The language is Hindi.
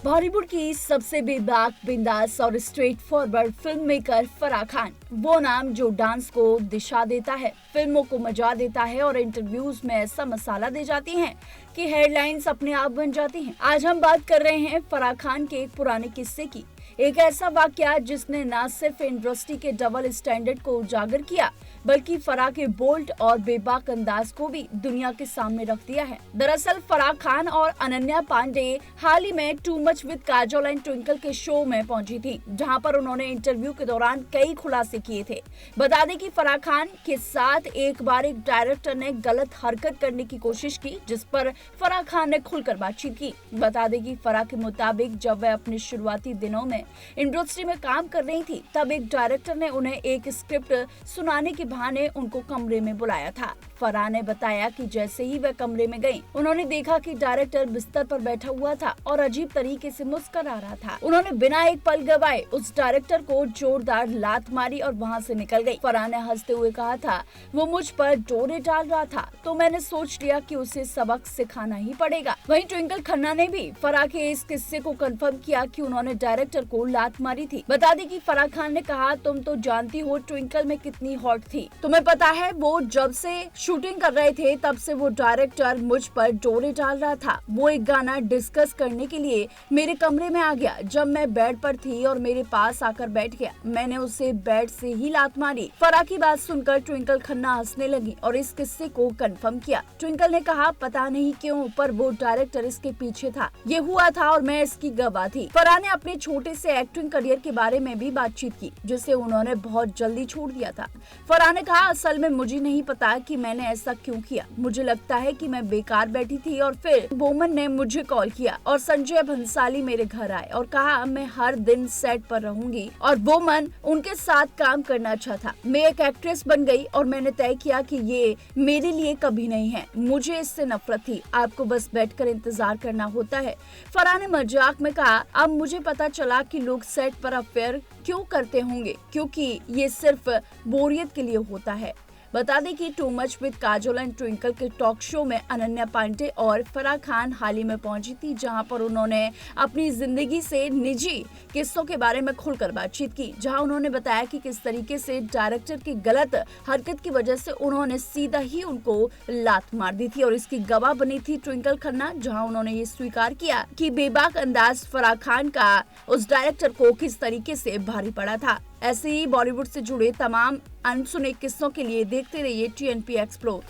बॉलीवुड की सबसे बेबाक, बिंदास और straight forward film maker Farah Khan, वो नाम जो डांस को दिशा देता है, फिल्मों को मजा देता है और इंटरव्यूज में ऐसा मसाला दे जाती हैं कि हेडलाइंस अपने आप बन जाती हैं। आज हम बात कर रहे हैं फराह खान के एक पुराने किस्से की, एक ऐसा वाकया जिसने न सिर्फ इंडस्ट्री के डबल स्टैंडर्ड को उजागर किया, बल्कि फराह के बोल्ड और बेबाक अंदाज को भी दुनिया के सामने रख दिया है। दरअसल फराह खान और अनन्या पांडे हाल ही में too much with Kajol and twinkle के शो में पहुंची थी, जहां पर उन्होंने इंटरव्यू के दौरान कई खुलासे किए थे। बता दें कि फराह खान के साथ एक बार एक डायरेक्टर ने गलत हरकत करने की कोशिश की, जिस पर फराह खान ने खुलकर बातचीत की। बता दें कि फराह के मुताबिक जब वह अपने शुरुआती दिनों में इंडस्ट्री में काम कर रही थी, तब एक डायरेक्टर ने उन्हें एक स्क्रिप्ट सुनाने के बहाने उनको कमरे में बुलाया था। फराह ने बताया कि जैसे ही वह कमरे में गईं, उन्होंने देखा कि डायरेक्टर बिस्तर पर बैठा हुआ था और अजीब तरीके से मुस्कुरा रहा था। उन्होंने बिना एक पल गवाए उस डायरेक्टर को जोरदार लात मारी और वहां से निकल गई। फराह ने हंसते हुए कहा था, वो मुझ पर डोरे डाल रहा था तो मैंने सोच लिया कि उसे सबक सिखाना ही पड़ेगा। वहीं ट्विंकल खन्ना ने भी फराह के इस किस्से को कंफर्म किया कि उन्होंने डायरेक्टर को लात मारी थी। बता दें कि फराह खान ने कहा, तुम तो जानती हो ट्विंकल में कितनी हॉट थी, तुम्हें पता है वो जब से शूटिंग कर रहे थे तब से वो डायरेक्टर मुझ पर डोरे डाल रहा था। वो एक गाना डिस्कस करने के लिए मेरे कमरे में आ गया, जब मैं बेड पर थी और मेरे पास आकर बैठ गया, मैंने उसे बेड से ही लात मारी। फराह की बात सुनकर ट्विंकल खन्ना हंसने लगी और इस किस्से को कंफर्म किया। ट्विंकल ने कहा, पता नहीं क्यों पर वो डायरेक्टर इसके पीछे था, ये हुआ था और मैं इसकी गवाह थी। फराह ने अपने छोटे से एक्टिंग करियर के बारे में भी बातचीत की, जिसे उन्होंने बहुत जल्दी छोड़ दिया था। फराह ने कहा, असल में मुझे नहीं पता कि मैंने ऐसा क्यों किया, मुझे लगता है कि मैं बेकार बैठी थी और फिर बोमन ने मुझे कॉल किया और संजय भंसाली मेरे घर आए और कहा मैं हर दिन सेट पर रहूंगी और बोमन उनके साथ काम करना अच्छा था। मैं एक एक्ट्रेस बन गई और मैंने तय किया कि ये मेरे लिए कभी नहीं है, मुझे इससे नफरत थी, आपको बस बैठकर इंतजार करना होता है। फराह ने मजाक में कहा, अब मुझे पता चला कि लोग सेट पर अफेयर क्यों करते होंगे, क्योंकि ये सिर्फ बोरियत के लिए होता है। बता दें कि too much with Kajol and twinkle के टॉक शो में अनन्या पांडे और फराह खान हाल ही में पहुंची थी, जहां पर उन्होंने अपनी जिंदगी से निजी किस्सों के बारे में खुलकर बातचीत की, जहां उन्होंने बताया कि किस तरीके से डायरेक्टर की गलत हरकत की वजह से उन्होंने सीधा ही उनको लात मार दी थी और इसकी गवाह बनी थी ट्विंकल खन्ना, जहां उन्होंने ये स्वीकार किया कि बेबाक अंदाज फराह खान का उस डायरेक्टर को किस तरीके से भारी पड़ा था। ऐसे ही बॉलीवुड से जुड़े तमाम अनसुने किस्सों के लिए देखते रहिए TNP एक्सप्लोर।